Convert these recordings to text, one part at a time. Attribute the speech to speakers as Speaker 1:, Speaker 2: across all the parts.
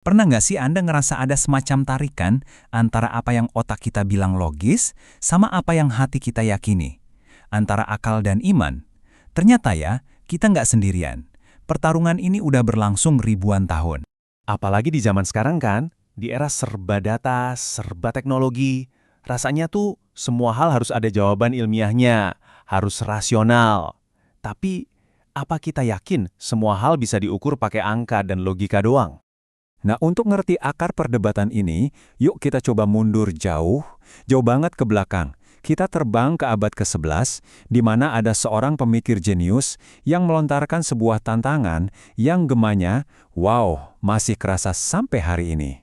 Speaker 1: Pernah nggak sih Anda ngerasa ada semacam tarikan antara apa yang otak kita bilang logis sama apa yang hati kita yakini? Antara akal dan iman? Ternyata ya, kita nggak sendirian. Pertarungan ini udah berlangsung ribuan tahun.
Speaker 2: Apalagi di zaman sekarang kan, di era serba data, serba teknologi, rasanya tuh semua hal harus ada jawaban ilmiahnya, harus rasional. Tapi, apa kita yakin semua hal bisa diukur pakai angka dan logika doang?
Speaker 3: Nah, untuk ngerti akar perdebatan ini, yuk kita coba mundur jauh, jauh banget ke belakang. Kita terbang ke abad ke-11, di mana ada seorang pemikir jenius yang melontarkan sebuah tantangan yang gemanya, wow, masih kerasa sampai hari ini.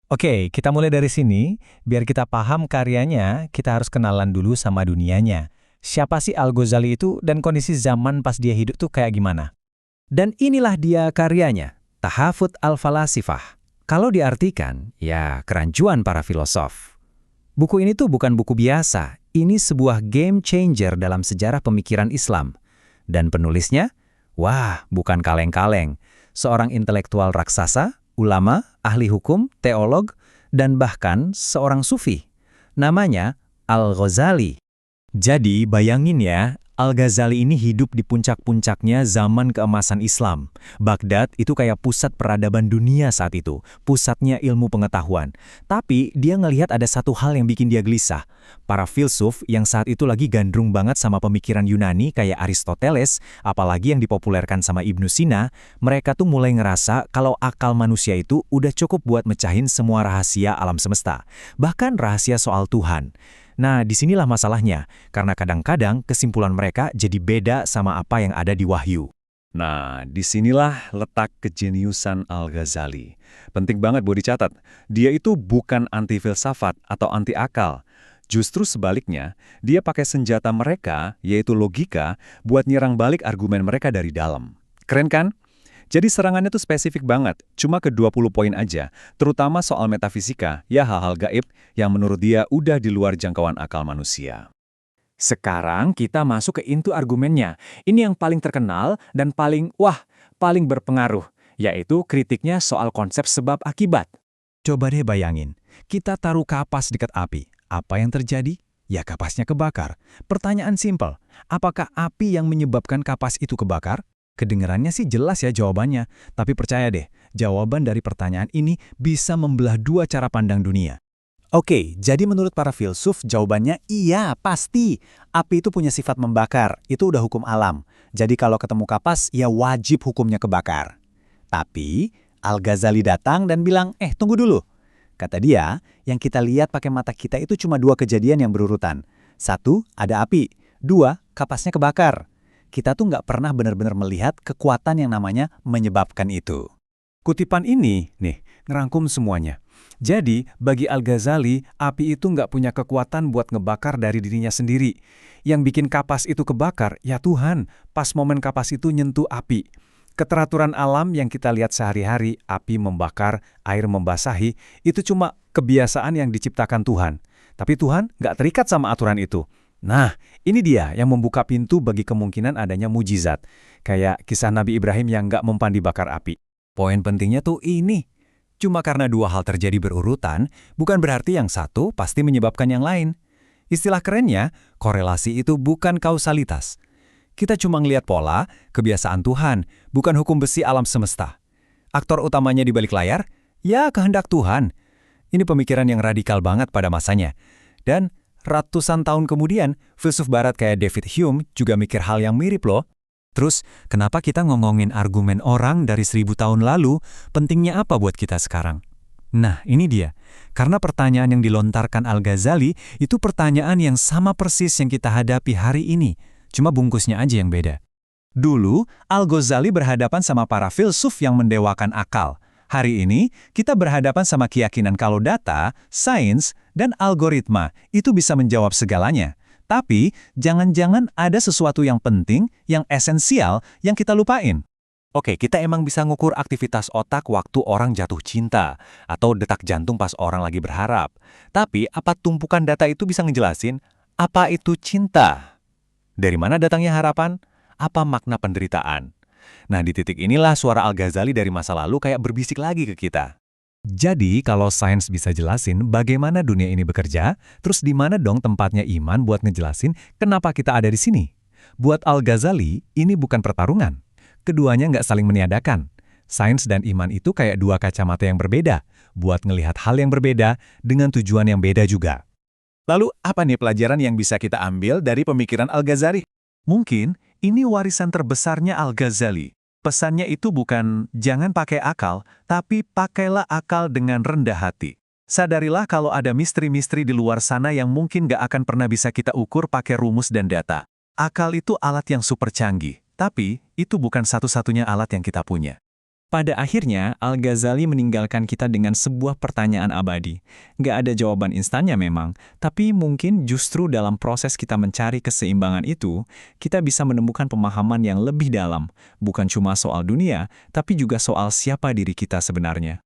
Speaker 4: Oke, kita mulai dari sini. Biar kita paham karyanya, kita harus kenalan dulu sama dunianya. Siapa sih Al-Ghazali itu dan kondisi zaman pas dia hidup tuh kayak gimana?
Speaker 5: Dan inilah dia karyanya, Tahafut al-Falasifah. Kalau diartikan, ya kerancuan para filosof. Buku ini tuh bukan buku biasa, ini sebuah game changer dalam sejarah pemikiran Islam. Dan penulisnya, wah, bukan kaleng-kaleng. Seorang intelektual raksasa, ulama, ahli hukum, teolog, dan bahkan seorang sufi. Namanya Al-Ghazali.
Speaker 3: Jadi, bayangin ya, Al-Ghazali ini hidup di puncak-puncaknya zaman keemasan Islam. Baghdad itu kayak pusat peradaban dunia saat itu, pusatnya ilmu pengetahuan. Tapi dia ngelihat ada satu hal yang bikin dia gelisah. Para filsuf yang saat itu lagi gandrung banget sama pemikiran Yunani kayak Aristoteles, apalagi yang dipopulerkan sama Ibnu Sina, mereka tuh mulai ngerasa kalau akal manusia itu udah cukup buat mecahin semua rahasia alam semesta. Bahkan rahasia soal Tuhan. Nah, disinilah masalahnya, karena kadang-kadang kesimpulan mereka jadi beda sama apa yang ada di Wahyu.
Speaker 2: Nah, disinilah letak kejeniusan Al-Ghazali. Penting banget buat dicatat, dia itu bukan anti filsafat atau anti akal. Justru sebaliknya, dia pakai senjata mereka, yaitu logika, buat nyerang balik argumen mereka dari dalam. Keren kan? Jadi serangannya tuh spesifik banget, cuma ke 20 poin aja, terutama soal metafisika, ya hal-hal gaib yang menurut dia udah di luar jangkauan akal manusia.
Speaker 3: Sekarang kita masuk ke intu argumennya. Ini yang paling terkenal dan paling berpengaruh, yaitu kritiknya soal konsep sebab akibat.
Speaker 1: Coba deh bayangin, kita taruh kapas dekat api. Apa yang terjadi? Ya kapasnya kebakar. Pertanyaan simpel, apakah api yang menyebabkan kapas itu kebakar? Kedengarannya sih jelas ya jawabannya, tapi percaya deh, jawaban dari pertanyaan ini bisa membelah dua cara pandang dunia.
Speaker 6: Oke, jadi menurut para filsuf jawabannya iya, pasti. Api itu punya sifat membakar, itu udah hukum alam. Jadi kalau ketemu kapas, ya wajib hukumnya kebakar. Tapi, Al-Ghazali datang dan bilang, tunggu dulu. Kata dia, yang kita lihat pakai mata kita itu cuma dua kejadian yang berurutan. Satu, ada api. Dua, kapasnya kebakar. Kita tuh nggak pernah benar-benar melihat kekuatan yang namanya menyebabkan itu.
Speaker 3: Kutipan ini, nih, ngerangkum semuanya. Jadi, bagi Al-Ghazali, api itu nggak punya kekuatan buat ngebakar dari dirinya sendiri. Yang bikin kapas itu kebakar, ya Tuhan, pas momen kapas itu nyentuh api. Keteraturan alam yang kita lihat sehari-hari, api membakar, air membasahi, itu cuma kebiasaan yang diciptakan Tuhan. Tapi Tuhan nggak terikat sama aturan itu. Nah, ini dia yang membuka pintu bagi kemungkinan adanya mujizat. Kayak kisah Nabi Ibrahim yang nggak mempan dibakar api.
Speaker 1: Poin pentingnya tuh ini. Cuma karena dua hal terjadi berurutan, bukan berarti yang satu pasti menyebabkan yang lain. Istilah kerennya, korelasi itu bukan kausalitas. Kita cuma ngelihat pola, kebiasaan Tuhan, bukan hukum besi alam semesta. Aktor utamanya di balik layar, ya kehendak Tuhan. Ini pemikiran yang radikal banget pada masanya. Dan ratusan tahun kemudian, filsuf barat kayak David Hume juga mikir hal yang mirip loh. Terus, kenapa kita ngomongin argumen orang dari 1000 tahun lalu, pentingnya apa buat kita sekarang? Nah, ini dia. Karena pertanyaan yang dilontarkan Al-Ghazali itu pertanyaan yang sama persis yang kita hadapi hari ini. Cuma bungkusnya aja yang beda. Dulu, Al-Ghazali berhadapan sama para filsuf yang mendewakan akal. Hari ini, kita berhadapan sama keyakinan kalau data, sains, dan algoritma itu bisa menjawab segalanya. Tapi, jangan-jangan ada sesuatu yang penting, yang esensial, yang kita lupain.
Speaker 2: Oke, kita emang bisa ngukur aktivitas otak waktu orang jatuh cinta, atau detak jantung pas orang lagi berharap. Tapi, apa tumpukan data itu bisa ngejelasin apa itu cinta? Dari mana datangnya harapan? Apa makna penderitaan? Nah, di titik inilah suara Al-Ghazali dari masa lalu kayak berbisik lagi ke kita.
Speaker 1: Jadi, kalau sains bisa jelasin bagaimana dunia ini bekerja, terus di mana dong tempatnya iman buat ngejelasin kenapa kita ada di sini? Buat Al-Ghazali, ini bukan pertarungan. Keduanya nggak saling meniadakan. Sains dan iman itu kayak dua kacamata yang berbeda, buat ngelihat hal yang berbeda dengan tujuan yang beda juga.
Speaker 2: Lalu, apa nih pelajaran yang bisa kita ambil dari pemikiran Al-Ghazali? Mungkin ini warisan terbesarnya Al-Ghazali. Pesannya itu bukan jangan pakai akal, tapi pakailah akal dengan rendah hati. Sadarilah kalau ada misteri-misteri di luar sana yang mungkin gak akan pernah bisa kita ukur pakai rumus dan data. Akal itu alat yang super canggih, tapi itu bukan satu-satunya alat yang kita punya.
Speaker 3: Pada akhirnya, Al-Ghazali meninggalkan kita dengan sebuah pertanyaan abadi. Nggak ada jawaban instannya memang, tapi mungkin justru dalam proses kita mencari keseimbangan itu, kita bisa menemukan pemahaman yang lebih dalam, bukan cuma soal dunia, tapi juga soal siapa diri kita sebenarnya.